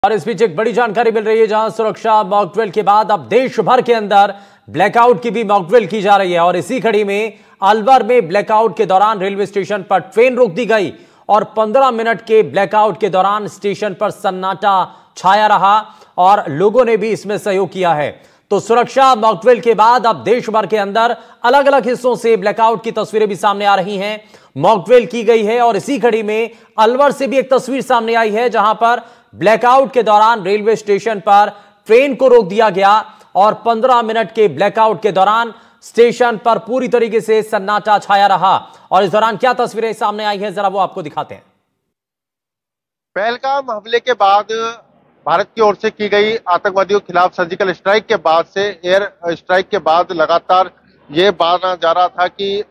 और इस बीच एक बड़ी जानकारी मिल रही है, जहां सुरक्षा मॉकड्रिल के बाद अब देश भर के अंदर ब्लैकआउट की भी मॉकड्रिल की जा रही है। और इसी कड़ी में अलवर में ब्लैकआउट के दौरान रेलवे स्टेशन पर ट्रेन रोक दी गई और 15 मिनट के ब्लैकआउट के दौरान स्टेशन पर सन्नाटा छाया रहा और लोगों ने भी इसमें सहयोग किया है। तो सुरक्षा मॉकड्रिल के बाद अब देश भर के अंदर अलग अलग हिस्सों से ब्लैकआउट की तस्वीरें भी सामने आ रही हैं। मॉकड्रिल की गई है और इसी कड़ी में अलवर से भी एक तस्वीर सामने आई है, जहां पर ब्लैकआउट के दौरान रेलवे स्टेशन पर ट्रेन को रोक दिया गया और 15 मिनट के ब्लैकआउट के दौरान स्टेशन पर पूरी तरीके से सन्नाटा छाया रहा। और इस दौरान क्या तस्वीरें सामने आई हैं, जरा वो आपको दिखाते हैं। पहलगाम हमले के बाद भारत की ओर से की गई आतंकवादियों के खिलाफ सर्जिकल स्ट्राइक के बाद से एयर स्ट्राइक के बाद लगातार ये माना जा रहा था कि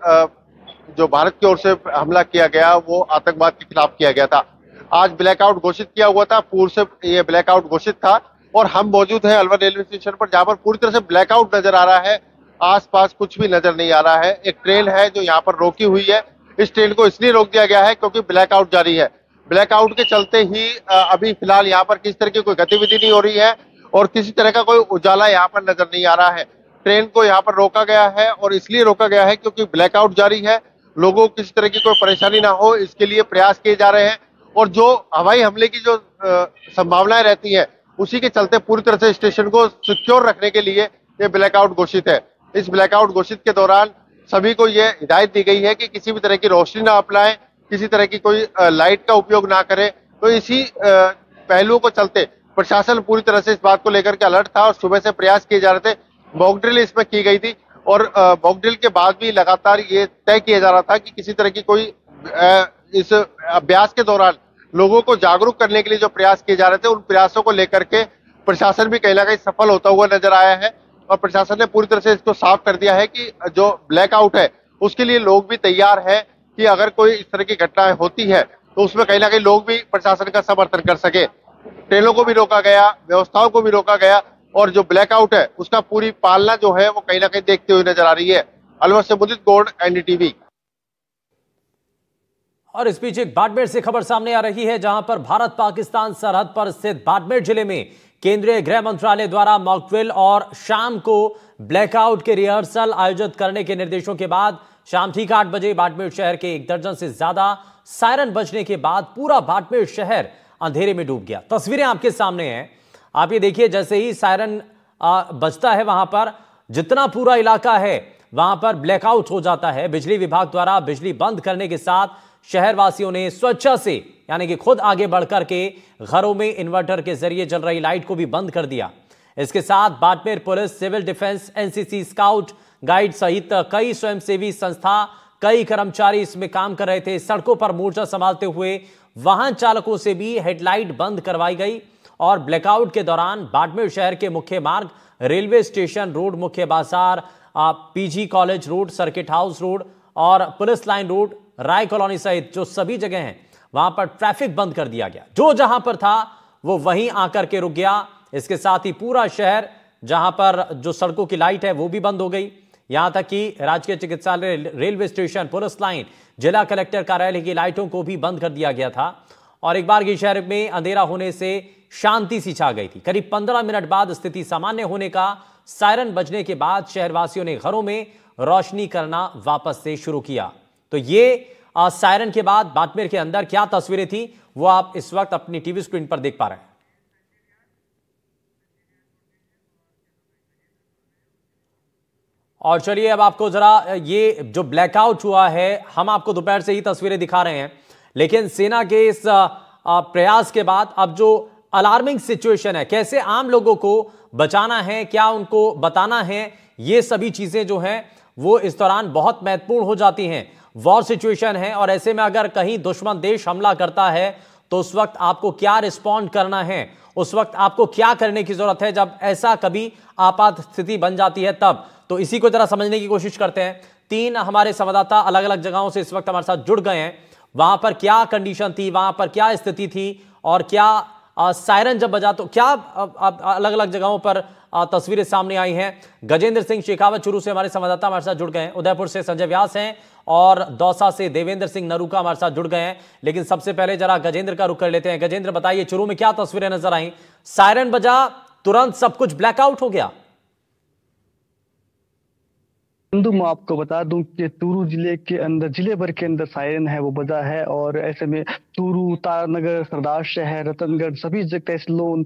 जो भारत की ओर से हमला किया गया वो आतंकवाद के खिलाफ किया गया था। आज ब्लैकआउट घोषित किया हुआ था, पूर्व से ये ब्लैकआउट घोषित था और हम मौजूद हैं अलवर रेलवे स्टेशन पर, जहां पर पूरी तरह से ब्लैकआउट नजर आ रहा है। आसपास कुछ भी नजर नहीं आ रहा है। एक ट्रेन है जो यहाँ पर रोकी हुई है। इस ट्रेन को इसलिए रोक दिया गया है क्योंकि ब्लैकआउट जारी है। ब्लैकआउट के चलते ही अभी फिलहाल यहाँ पर किसी तरह की कोई गतिविधि नहीं हो रही है और किसी तरह का कोई उजाला यहाँ पर नजर नहीं आ रहा है। ट्रेन को यहाँ पर रोका गया है और इसलिए रोका गया है क्योंकि ब्लैकआउट जारी है। लोगों को किसी तरह की कोई परेशानी ना हो, इसके लिए प्रयास किए जा रहे हैं। और जो हवाई हमले की जो संभावनाएं रहती हैं, उसी के चलते पूरी तरह से स्टेशन को सिक्योर रखने के लिए ये ब्लैकआउट घोषित है। इस ब्लैकआउट घोषित के दौरान सभी को ये हिदायत दी गई है कि किसी भी तरह की रोशनी ना अपनाएं, किसी तरह की कोई लाइट का उपयोग ना करें। तो इसी पहलुओं को चलते प्रशासन पूरी तरह से इस बात को लेकर के अलर्ट था और सुबह से प्रयास किए जा रहे थे। मॉकड्रिल इसमें की गई थी और मॉकड्रिल के बाद भी लगातार ये तय किया जा रहा था कि किसी तरह की कोई इस अभ्यास के दौरान लोगों को जागरूक करने के लिए जो प्रयास किए जा रहे थे, उन प्रयासों को लेकर के प्रशासन भी कहीं ना कहीं सफल होता हुआ नजर आया है। और प्रशासन ने पूरी तरह से इसको साफ कर दिया है कि जो ब्लैकआउट है उसके लिए लोग भी तैयार है कि अगर कोई इस तरह की घटनाएं होती है तो उसमें कहीं ना कहीं लोग भी प्रशासन का समर्थन कर सके। ट्रेनों को भी रोका गया, व्यवस्थाओं को भी रोका गया और जो ब्लैकआउट है उसका पूरी पालना जो है वो कहीं ना कहीं देखते हुए नजर आ रही है। अलवर से मुदित गौड़, एनडीटीवी। और इस बीच एक बाड़मेर से खबर सामने आ रही है, जहां पर भारत पाकिस्तान सरहद पर स्थित बाड़मेर जिले में केंद्रीय गृह मंत्रालय द्वारा मॉकड्रिल और शाम को ब्लैकआउट के रिहर्सल आयोजित करने के निर्देशों के बाद शाम ठीक 8 बजे बाड़मेर शहर के 1 दर्जन से ज्यादा सायरन बजने के बाद पूरा बाड़मेर शहर अंधेरे में डूब गया। तस्वीरें आपके सामने हैं, आप ये देखिए। जैसे ही सायरन बजता है, वहां पर जितना पूरा इलाका है वहां पर ब्लैकआउट हो जाता है। बिजली विभाग द्वारा बिजली बंद करने के साथ शहरवासियों ने स्वेच्छा से, यानी कि खुद आगे बढ़कर के घरों में इन्वर्टर के जरिए जल रही लाइट को भी बंद कर दिया। इसके साथ Barmer police, civil defence, NCC, scout guide सहित कई स्वयंसेवी संस्था, कई कर्मचारी इसमें काम कर रहे थे। सड़कों पर मोर्चा संभालते हुए वाहन चालकों से भी हेडलाइट बंद करवाई गई और ब्लैकआउट के दौरान बाड़मेर शहर के मुख्य मार्ग, रेलवे स्टेशन रोड, मुख्य बाजार, PG college road, circuit house road और पुलिस लाइन रोड, राय कॉलोनी सहित जो सभी जगह हैं वहां पर ट्रैफिक बंद कर दिया गया। जो जहां पर था वो वहीं आकर के रुक गया। इसके साथ ही पूरा शहर, जहां पर जो सड़कों की लाइट है वो भी बंद हो गई। यहां तक कि राजकीय चिकित्सालय, रेलवे स्टेशन, पुलिस लाइन, जिला कलेक्टर कार्यालय की लाइटों को भी बंद कर दिया गया था। और एक बार की शहर में अंधेरा होने से शांति सी छा गई थी। करीब 15 मिनट बाद स्थिति सामान्य होने का सायरन बजने के बाद शहरवासियों ने घरों में रोशनी करना वापस से शुरू किया। तो ये सायरन के बाद बाड़मेर के अंदर क्या तस्वीरें थी वो आप इस वक्त अपनी टीवी स्क्रीन पर देख पा रहे हैं। और चलिए अब आपको जरा ये जो ब्लैकआउट हुआ है, हम आपको दोपहर से ही तस्वीरें दिखा रहे हैं, लेकिन सेना के इस प्रयास के बाद अब जो अलार्मिंग सिचुएशन है, कैसे आम लोगों को बचाना है, क्या उनको बताना है, ये सभी चीजें जो हैं वो इस दौरान बहुत महत्वपूर्ण हो जाती हैं। वॉर सिचुएशन है और ऐसे में अगर कहीं दुश्मन देश हमला करता है तो उस वक्त आपको क्या रिस्पॉन्ड करना है, उस वक्त आपको क्या करने की जरूरत है जब ऐसा कभी आपात स्थिति बन जाती है तब। तो इसी को जरा समझने की कोशिश करते हैं। 3 हमारे संवाददाता अलग अलग जगहों से इस वक्त हमारे साथ जुड़ गए हैं। वहां पर क्या कंडीशन थी, वहां पर क्या स्थिति थी और क्या सायरन जब बजा तो क्या अलग अलग जगहों पर तस्वीरें सामने आई हैं। गजेंद्र सिंह शेखावत चुरू से हमारे संवाददाता हमारे साथ जुड़ गए हैं, उदयपुर से संजय व्यास हैं और दौसा से देवेंद्र सिंह नरूका हमारे साथ जुड़ गए हैं। लेकिन सबसे पहले जरा गजेंद्र का रुख कर लेते हैं। गजेंद्र, बताइए चुरू में क्या तस्वीरें नजर आई? सायरन बजा, तुरंत सब कुछ ब्लैकआउट हो गया? हिंदू, मैं आपको बता दूं कि चूरू जिले के अंदर, जिले भर के अंदर सायरन है वो बजा है। और ऐसे में चूरू, तारानगर, सरदार शहर, रतनगढ़, सभी जगह तहसीलों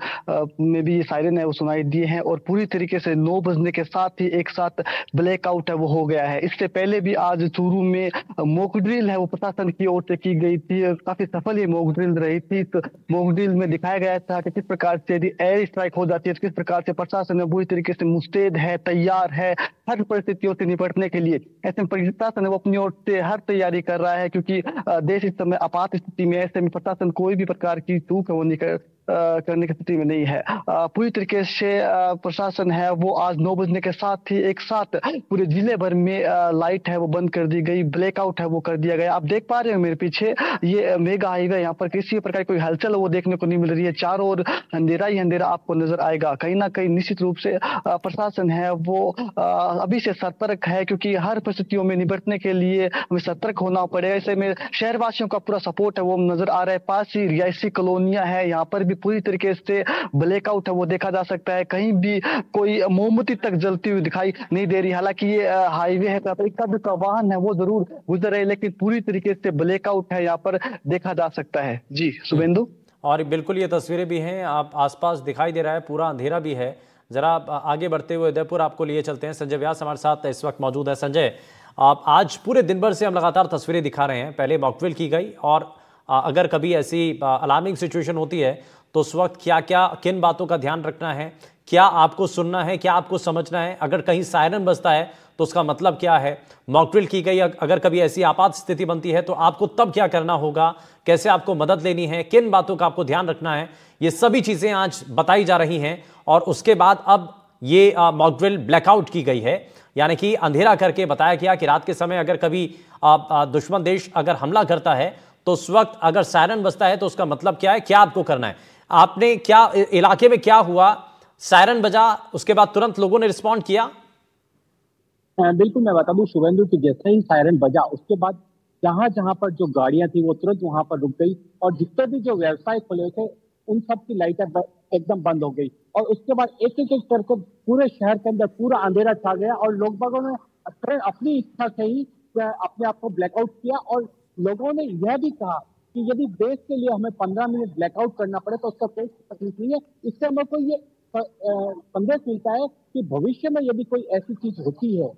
में भी ये सायरन है वो सुनाई दिए हैं। और पूरी तरीके से 9 बजने के साथ ही एक साथ ब्लैकआउट है वो हो गया है। इससे पहले भी आज चूरू में मॉक ड्रिल है वो प्रशासन की ओर से की गई थी। काफी सफल ये मॉक ड्रिल रही थी। तो मॉक ड्रिल में दिखाया गया था कि किस प्रकार से यदि एयर स्ट्राइक हो जाती है तो किस प्रकार से प्रशासन है पूरी तरीके से मुस्तैद है, तैयार है हर परिस्थितियों से निपटने के लिए। ऐसे में प्रशासन वो अपनी ओर से हर तैयारी कर रहा है, क्योंकि देश इस समय आपात स्थिति में। ऐसे में प्रशासन कोई भी प्रकार की चूक है वो नहीं करने की स्थिति में नहीं है। पूरी तरीके से प्रशासन है वो आज 9 बजने के साथ ही एक साथ पूरे जिले भर में लाइट है वो बंद कर दी गई, ब्लैकआउट है वो कर दिया गया। आप देख पा रहे हो मेरे पीछे ये मेगा हाईवे, यहाँ पर किसी प्रकार की कोई हलचल वो देखने को नहीं मिल रही है। चारों ओर अंधेरा ही अंधेरा आपको नजर आएगा। कहीं ना कहीं निश्चित रूप से प्रशासन है वो अभी से सतर्क है, क्योंकि हर परिस्थितियों में निपटने के लिए हमें सतर्क होना पड़ेगा। ऐसे में शहरवासियों का पूरा सपोर्ट है वो नजर आ रहा है। पास ही रिहायशी कॉलोनियां है, यहाँ पर भी पूरी तरीके से ब्लैकआउट है वो देखा जा सकता है। कहीं भी कोई मोमबत्ती तक जलती हुई दिखाई नहीं दे रही। हालांकि ये हाईवे है, कभी का वाहन है वो जरूर गुजर रहे, लेकिन पूरी तरीके से ब्लैकआउट है यहाँ पर देखा जा सकता है। जी शुभेंदु। और बिल्कुल ये तस्वीरें भी हैं, आप आसपास दिखाई दे रहा है, पूरा अंधेरा भी है। जरा आगे बढ़ते हुए उदयपुर आपको लिए चलते हैं। संजय व्यास हमारे साथ इस वक्त मौजूद है। संजय, आप आज पूरे दिन भर से हम लगातार तस्वीरें दिखा रहे हैं। पहले मॉकड्रिल की गई और अगर कभी ऐसी अलार्मिंग सिचुएशन होती है तो उस वक्त क्या क्या किन बातों का ध्यान रखना है, क्या आपको सुनना है, क्या आपको समझना है? अगर कहीं सायरन बजता है तो उसका मतलब क्या है? मॉकड्रिल की गई, अगर कभी ऐसी आपात स्थिति बनती है तो आपको तब क्या करना होगा, कैसे आपको मदद लेनी है, किन बातों का आपको ध्यान रखना है, ये सभी चीजें आज बताई जा रही हैं। और उसके बाद अब ये मॉकड्रिल ब्लैकआउट की गई है, यानी कि अंधेरा करके बताया गया कि रात के समय अगर कभी दुश्मन देश अगर हमला करता है तो उस वक्त अगर सायरन बजता है तो उसका मतलब क्या है, क्या आपको करना है। आपने क्या इलाके में क्या हुआ, सायरन बजा, उसके बाद तुरंत लोगों ने रिस्पॉन्ड किया? बिल्कुल, मैं बता दूं शुभेंदु कि जैसे ही सायरन बजा उसके बाद जहां जहां पर जो गाड़ियां थी वो तुरंत वहां पर रुक गई और जितने भी जो व्यवसाय खुले थे उन सब की लाइटें एकदम बंद हो गई। और उसके बाद एक एक करके पूरे शहर के अंदर पूरा अंधेरा छा गया और लोगों ने अपनी इच्छा से ही अपने आप को ब्लैकआउट किया। और लोगों ने यह भी कहा कि यदि देश के लिए हमें 15 मिनट ब्लैकआउट करना पड़े तो उसका कोई तकलीफ नहीं है। इससे हमें को ये संदेश मिलता है कि भविष्य में यदि कोई ऐसी चीज होती है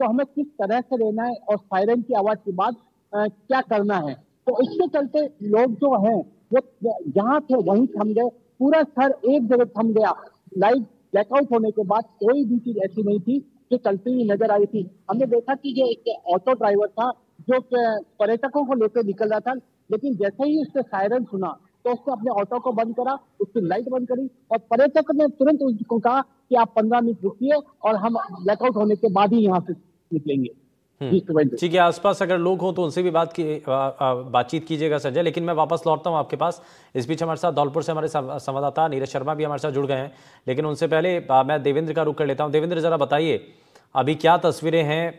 तो हमें किस तरह से रहना है और सायरन की आवाज के बाद क्या करना है। तो इसके चलते लोग जो हैं वो जहां थे वहीं थम गए, पूरा शहर एक जगह थम गया। लाइट ब्लैकआउट होने के बाद कोई भी चीज ऐसी नहीं थी जो चलती हुई नजर आई थी। हमने देखा कि जो एक ऑटो ड्राइवर था जो पर्यटकों को लेकर निकल रहा था, लेकिन जैसे ही उसने सायरन सुना तो उसने अपने ऑटो को बंद करा, उसकी लाइट बंद करी और पर्यटक ने तुरंत उसको कहा कि आप 15 मिनट रुकिए और हम ब्लैकआउट होने के बाद ही यहाँ से निकलेंगे। ठीक है, आसपास अगर लोग हों तो उनसे भी बातचीत कीजिएगा संजय। लेकिन मैं वापस लौटता हूं आपके पास। इस बीच हमारे साथ धौलपुर से हमारे संवाददाता नीरज शर्मा भी हमारे साथ जुड़ गए हैं, लेकिन उनसे पहले मैं देवेंद्र का रुख कर लेता हूं। देवेंद्र, जरा बताइए अभी क्या तस्वीरें हैं,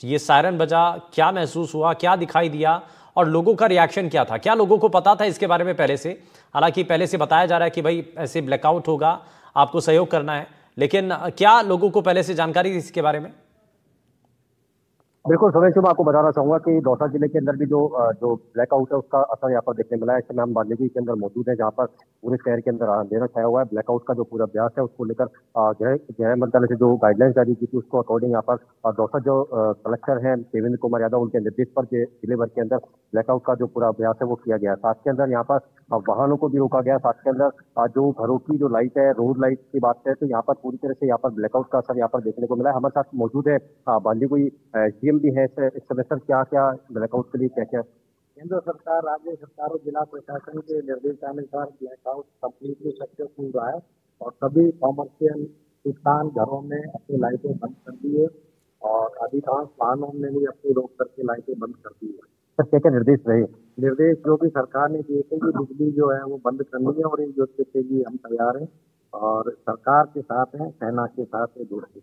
ये सायरन बजा, क्या महसूस हुआ, क्या दिखाई दिया और लोगों का रिएक्शन क्या था? क्या लोगों को पता था इसके बारे में पहले से? हालांकि पहले से बताया जा रहा है कि भाई ऐसे ब्लैकआउट होगा, आपको सहयोग करना है, लेकिन क्या लोगों को पहले से जानकारी थी इसके बारे में? बिल्कुल सुरेश, मैं आपको बताना चाहूंगा कि दौसा जिले के अंदर भी जो ब्लैकआउट है उसका असर यहाँ पर देखने मिला है। इस समय हम बांदीकुई के अंदर मौजूद है जहाँ पर पूरे शहर के अंदर अंधेरा छाया हुआ है। ब्लैकआउट का जो पूरा अभ्यास है उसको लेकर गृह मंत्रालय से जो गाइडलाइंस जारी की थी उसको अकॉर्डिंग यहाँ पर दौसा जो कलेक्टर है देवेंद्र कुमार यादव, उनके निर्देश पर जिले भर के अंदर ब्लैकआउट का जो पूरा अभ्यास है वो किया गया। साथ के अंदर यहाँ पर वाहनों को भी रोका गया। साथ के अंदर जो घरों की जो लाइट है, रोड लाइट की बात है, तो यहाँ पर पूरी तरह से यहाँ पर ब्लैकआउट का असर यहाँ पर देखने को मिला है। हमारे साथ मौजूद है बांदीकुई सीएम भी है इस समय। सर, क्या क्या ब्लैकआउट के लिए क्या क्या? केंद्र सरकार, राज्य सरकार और जिला प्रशासन के निर्देशानुसार ब्लैकआउट कंप्लीटली सक्सेसफुल रहा है और सभी कॉमर्शियल दुकान घरों में अपनी लाइटें बंद कर दी है और अधिकांश वाहनों में भी अपनी रोक करके लाइटें बंद कर दी है। सर, क्या क्या निर्देश रहे निर्देश जो भी सरकार ने दिए थे कि बिजली जो है वो बंद करनी है, और इस युद्ध के लिए हम तैयार हैं और सरकार के साथ हैं, सेना के साथ है, दोस्ती।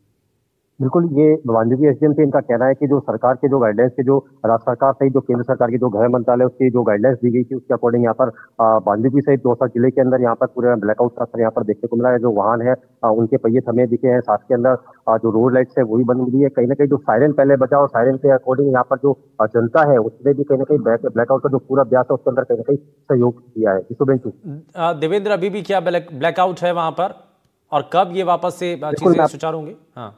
बिल्कुल, ये वाल्मीकि एसडीएम से इनका कहना है कि जो सरकार के जो गाइडलाइंस के जो राज्य सरकार सहित जो केंद्र सरकार की जो गृह मंत्रालय उसकी जो गाइडलाइंस दी गई थी उसके अकॉर्डिंग यहाँ पर वाल्मीकि सहित दौसा जिले के अंदर यहाँ पर पूरे ब्लैकआउट का असर यहाँ पर देखने को मिला है। जो वाहन है उनके पहिए थमे दिखे हैं, साथ के अंदर जो रोड लाइट्स है वही बंद हुई है। कहीं ना कहीं जो सायरन पहले बचा और सायरन के अकॉर्डिंग यहाँ पर जो जनता है उसने भी कहीं ना कहीं ब्लैकआउट का जो पूरा अभ्यास है उसके अंदर कहीं ना कहीं सहयोग किया है। शुभेंदु, देवेंद्र, अभी भी क्या ब्लैकआउट है वहां पर, और कब ये वापस से चीजें सुचारू होंगी? हाँ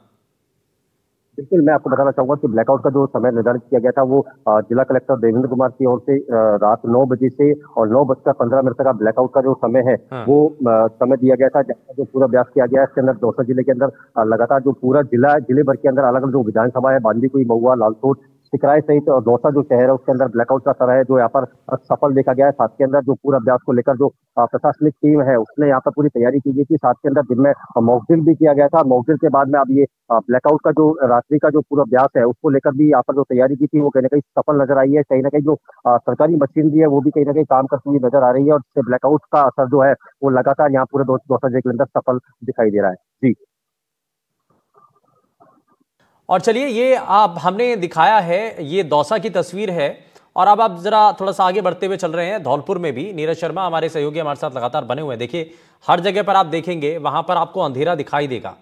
बिल्कुल, मैं आपको बताना चाहूंगा कि ब्लैकआउट का जो समय निर्धारित किया गया था वो जिला कलेक्टर देवेंद्र कुमार की ओर से रात 9 बजे से और 9:15 तक का ब्लैकआउट का जो समय है वो समय दिया गया था, जहाँ जो पूरा अभ्यास किया गया है। इसके अंदर दौसा जिले के अंदर लगातार जो पूरा जिले भर के अंदर अलग अलग जो विधानसभा है, बांदीकुई, महुआ, लालसोट, सिकराय सहित दौसा जो शहर है उसके अंदर ब्लैकआउट का असर है जो यहाँ पर सफल देखा गया है। साथ के अंदर जो पूरा अभ्यास को लेकर जो प्रशासनिक टीम है उसने यहाँ पर पूरी तैयारी की गई थी। साथ के अंदर दिन में मॉक ड्रिल भी किया गया था। मॉक ड्रिल के बाद में अब ये ब्लैकआउट का जो रात्रि का जो पूरा अभ्यास है उसको लेकर भी यहाँ पर जो तैयारी की थी वो कहीं ना कहीं सफल नजर आई है। कहीं ना कहीं जो सरकारी मशीनरी है वो भी कहीं ना कहीं काम करती हुई नजर आ रही है और इससे ब्लैकआउट का असर जो है वो लगातार यहाँ पूरे दौसा जिले के अंदर सफल दिखाई दे रहा है। जी, और चलिए, ये आप हमने दिखाया है, ये दौसा की तस्वीर है, और अब आप जरा थोड़ा सा आगे बढ़ते हुए चल रहे हैं। धौलपुर में भी नीरज शर्मा हमारे सहयोगी हमारे साथ लगातार बने हुए हैं। देखिए, हर जगह पर आप देखेंगे वहां पर आपको अंधेरा दिखाई देगा,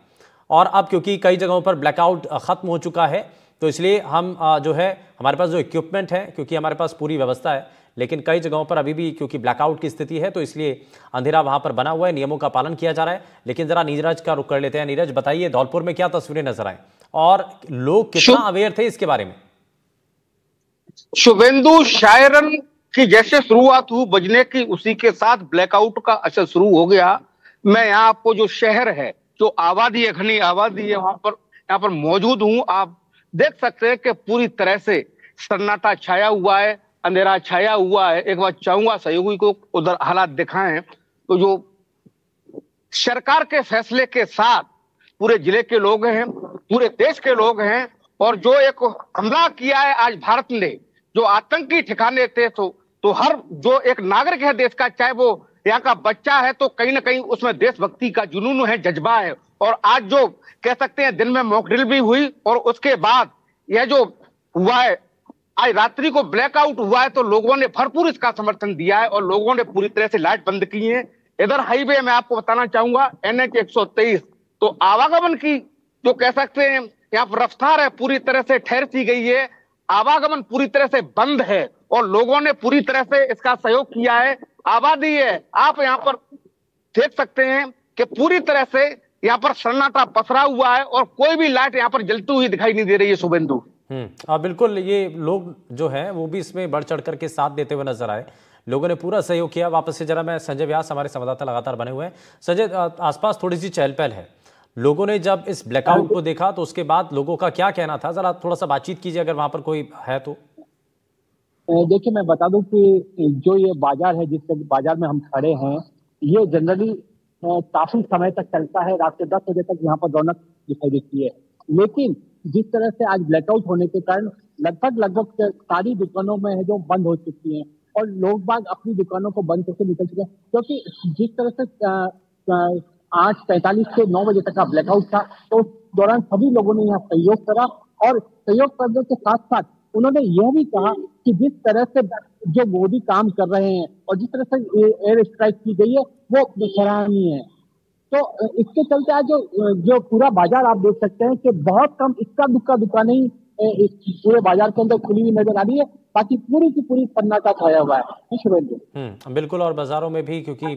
और अब क्योंकि कई जगहों पर ब्लैकआउट खत्म हो चुका है तो इसलिए हम जो है हमारे पास जो इक्विपमेंट है, क्योंकि हमारे पास पूरी व्यवस्था है, लेकिन कई जगहों पर अभी भी क्योंकि ब्लैकआउट की स्थिति है तो इसलिए अंधेरा वहां पर बना हुआ है, नियमों का पालन किया जा रहा है। लेकिन जरा नीरज का रुख कर लेते हैं। नीरज, बताइए धौलपुर में क्या तस्वीरें नजर आए और लोग कितना अवेयर थे इसके बारे में? शुभेंदु, शायरन की जैसे शुरुआत हुई बजने की, उसी के साथ ब्लैकआउट का असर शुरू हो गया। मैं यहाँ आपको जो शहर है, जो आबादी है, घनी आबादी है, यहाँ पर मौजूद हूँ। आप देख सकते हैं कि पूरी तरह से सन्नाटा छाया हुआ है, अंधेरा छाया हुआ है। एक बार चाहूंगा सहयोगी को उधर हालात दिखाएं तो जो सरकार के फैसले के साथ पूरे जिले के लोग हैं, पूरे देश के लोग हैं, और जो एक हमला किया है आज भारत ने, जो आतंकी ठिकाने थे, तो हर जो एक नागरिक है देश का, चाहे वो यहाँ का बच्चा है, तो कहीं ना कहीं उसमें देशभक्ति का जुनून है, जज्बा है। और आज जो कह सकते हैं दिन में मॉक ड्रिल भी हुई, और उसके बाद यह जो हुआ है आज रात्रि को ब्लैकआउट हुआ है, तो लोगों ने भरपूर इसका समर्थन दिया है और लोगों ने पूरी तरह से लाइट बंद की है। इधर हाईवे में आपको बताना चाहूंगा NH 123, तो आवागमन की जो कह सकते हैं यहाँ पर रफ्तार है पूरी तरह से ठहर दी गई है, आवागमन पूरी तरह से बंद है और लोगों ने पूरी तरह से इसका सहयोग किया है। आबादी है, आप यहाँ पर देख सकते हैं कि पूरी तरह से यहाँ पर सन्नाटा पसरा हुआ है और कोई भी लाइट यहाँ पर जलती हुई दिखाई नहीं दे रही है। शुभेंदु, बिल्कुल, ये लोग जो हैं वो भी इसमें बढ़ चढ़ करके साथ देते हुए नजर आए, लोगों ने पूरा सहयोग किया। वापस से जरा मैं संजय व्यास, हमारे संवाददाता लगातार बने हुए हैं। संजय, आसपास थोड़ी सी चहल पहल है, लोगों ने जब इस ब्लैकआउट को देखा तो उसके बाद लोगों का क्या कहना था, जरा थोड़ा सा बातचीत कीजिए अगर वहां पर कोई है तो। देखिए, मैं बता दूं कि जो ये बाजार है, जिस बाजार में हम खड़े हैं, ये जनरली काफी समय तक चलता है। रात के 10 बजे तक यहाँ पर रौनक दिखाई देती है, लेकिन जिस तरह से आज ब्लैकआउट होने के कारण लगभग सारी दुकानों में है जो बंद हो चुकी हैं और लोग बाग अपनी दुकानों को बंद करके निकल चुके हैं, क्योंकि जिस तरह से 8:45 से 9 बजे तक का ब्लैकआउट था, तो उस दौरान सभी लोगों ने यहाँ सहयोग करा और सहयोग करने के साथ साथ उन्होंने यह भी कहा कि जिस तरह से जो मोदी काम कर रहे हैं और जिस तरह से एयर स्ट्राइक की गई है वो सराहनीय है। तो इसके चलते आज जो पूरा बाजार आप देख सकते हैं कि बहुत कम इक्का दुक्का दुकानें ही पूरे बाजार के अंदर खुली हुई नजर आ रही है, बाकी पूरी की पूरी सन्नाटा छाया हुआ है। बिल्कुल, और बाजारों में भी, क्योंकि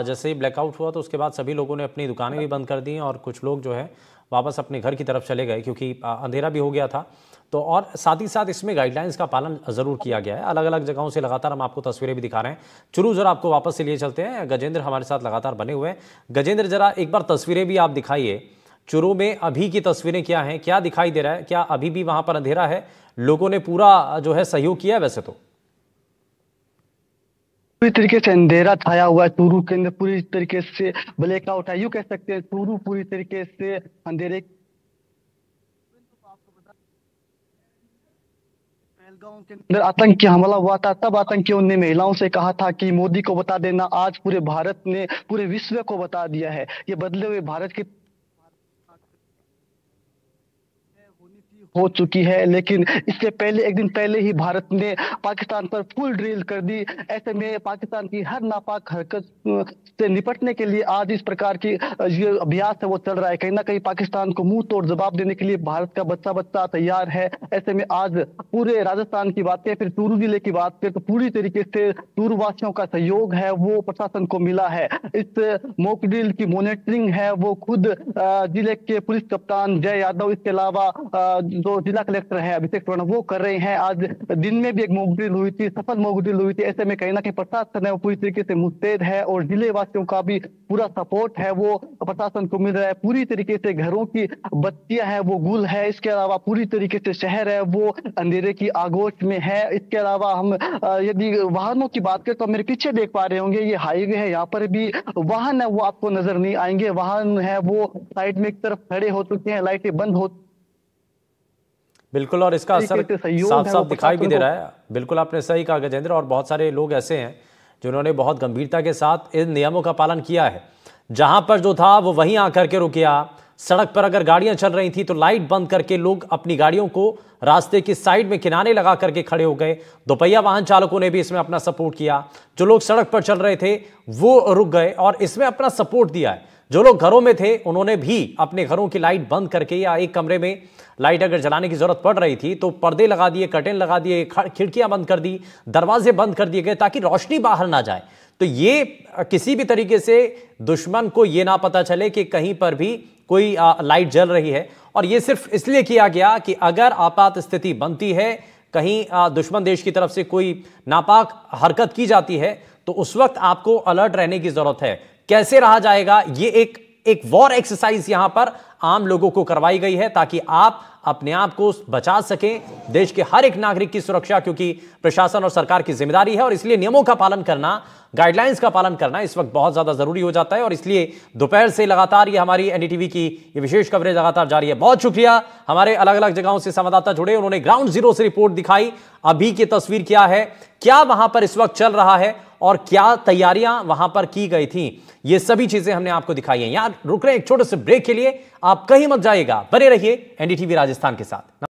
जैसे ही ब्लैकआउट हुआ तो उसके बाद सभी लोगों ने अपनी दुकानें भी बंद कर दी और कुछ लोग जो है वापस अपने घर की तरफ चले गए, क्योंकि अंधेरा भी हो गया था। तो और साथ ही साथ इसमें गाइडलाइंस का पालन जरूर किया गया है। अलग अलग जगहों से लगातार हम आपको तस्वीरें भी दिखा रहे हैं। चुरू, जरा आपको वापस से लिए चलते हैं। गजेंद्र हमारे साथ लगातार बने हुए हैं। गजेंद्र, जरा एक बार तस्वीरें भी आप दिखाइए। चुरू में अभी की तस्वीरें क्या हैं, क्या दिखाई दे रहा है? क्या अभी भी वहां पर अंधेरा है? लोगों ने पूरा जो है सहयोग किया है वैसे तो? पूरी तरीके से अंधेरा छाया हुआ है चूरू के अंदर, पूरी तरीके से ब्लैकआउट है, यूं कह सकते हैं चूरू पूरी तरीके से अंधेरे अंदर आतंकी हमला हुआ था, तब आतंकियों ने महिलाओं से कहा था कि मोदी को बता देना। आज पूरे भारत ने, पूरे विश्व को बता दिया है। ये बदले हुए भारत की हो चुकी है, लेकिन इससे पहले, एक दिन पहले ही भारत ने पाकिस्तान पर फुल ड्रिल कर दी। ऐसे में पाकिस्तान की हर नापाक हरकत से निपटने के लिए आज इस प्रकार की जो अभ्यास है वो चल रहा है। कहीं ना कहीं पाकिस्तान को मुंह तोड़ जवाब देने के लिए भारत का बच्चा बच्चा तैयार है। ऐसे में आज पूरे राजस्थान की बात करें, फिर चूरू जिले की बात करें, तो पूरी तरीके से चूरू वासियों का सहयोग है वो प्रशासन को मिला है। इस मॉक ड्रिल की मॉनिटरिंग है वो खुद जिले के पुलिस कप्तान जय यादव, इसके अलावा जो जिला कलेक्टर है अभिषेक वर्मा, वो कर रहे हैं। आज दिन में भी एक मॉक ड्रिल हुई थी, सफल मॉक ड्रिल हुई थी। ऐसे में कहीं ना कहीं प्रशासन है वो पूरी तरीके से मुस्तैद है और जिले वासियों का भी पूरा सपोर्ट है वो प्रशासन को मिल रहा है। पूरी तरीके से घरों की बत्तियां हैं वो गुल है। इसके अलावा पूरी तरीके से शहर है वो अंधेरे की आगोश में है। इसके अलावा हम यदि वाहनों की बात करें तो मेरे पीछे देख पा रहे होंगे, ये हाईवे है, यहाँ पर भी वाहन है वो आपको नजर नहीं आएंगे। वाहन है वो साइड में एक तरफ खड़े हो चुके हैं, लाइटें बंद हो। बिल्कुल, और इसका असर साफ साफ दिखाई भी दे रहा है। बिल्कुल आपने सही कहा गजेंद्र, और बहुत सारे लोग ऐसे हैं जिन्होंने बहुत गंभीरता के साथ इन नियमों का पालन किया है। जहां पर जो था वो वहीं आकर के रुक गया। सड़क पर अगर गाड़ियां चल रही थी तो लाइट बंद करके लोग अपनी गाड़ियों को रास्ते की साइड में किनारे लगा करके खड़े हो गए। दोपहिया वाहन चालकों ने भी इसमें अपना सपोर्ट किया। जो लोग सड़क पर चल रहे थे वो रुक गए और इसमें अपना सपोर्ट दिया है। जो लोग घरों में थे उन्होंने भी अपने घरों की लाइट बंद करके, या एक कमरे में लाइट अगर जलाने की जरूरत पड़ रही थी तो पर्दे लगा दिए, कर्टेन लगा दिए, खिड़कियां बंद कर दी, दरवाजे बंद कर दिए गए ताकि रोशनी बाहर ना जाए। तो ये किसी भी तरीके से दुश्मन को ये ना पता चले कि कहीं पर भी कोई लाइट जल रही है। और ये सिर्फ इसलिए किया गया कि अगर आपात स्थिति बनती है, कहीं दुश्मन देश की तरफ से कोई नापाक हरकत की जाती है, तो उस वक्त आपको अलर्ट रहने की जरूरत है। कैसे रहा जाएगा, ये एक वॉर एक्सरसाइज यहां पर आम लोगों को करवाई गई है ताकि आप अपने आप को बचा सकें, देश के हर एक नागरिक की सुरक्षा, क्योंकि प्रशासन और सरकार की जिम्मेदारी है और इसलिए नियमों का पालन करना, गाइडलाइंस का पालन करना इस वक्त बहुत ज्यादा जरूरी हो जाता है। और इसलिए दोपहर से लगातार ये हमारी एनडीटीवी की ये विशेष कवरेज लगातार जारी है। बहुत शुक्रिया, हमारे अलग अलग जगहों से संवाददाता जुड़े, उन्होंने ग्राउंड जीरो से रिपोर्ट दिखाई। अभी की तस्वीर क्या है, क्या वहां पर इस वक्त चल रहा है और क्या तैयारियां वहां पर की गई थी, ये सभी चीजें हमने आपको दिखाई हैं। यहां रुक रहे हैं एक छोटे से ब्रेक के लिए, आप कहीं मत जाइएगा, बने रहिए एनडीटीवी राजस्थान के साथ।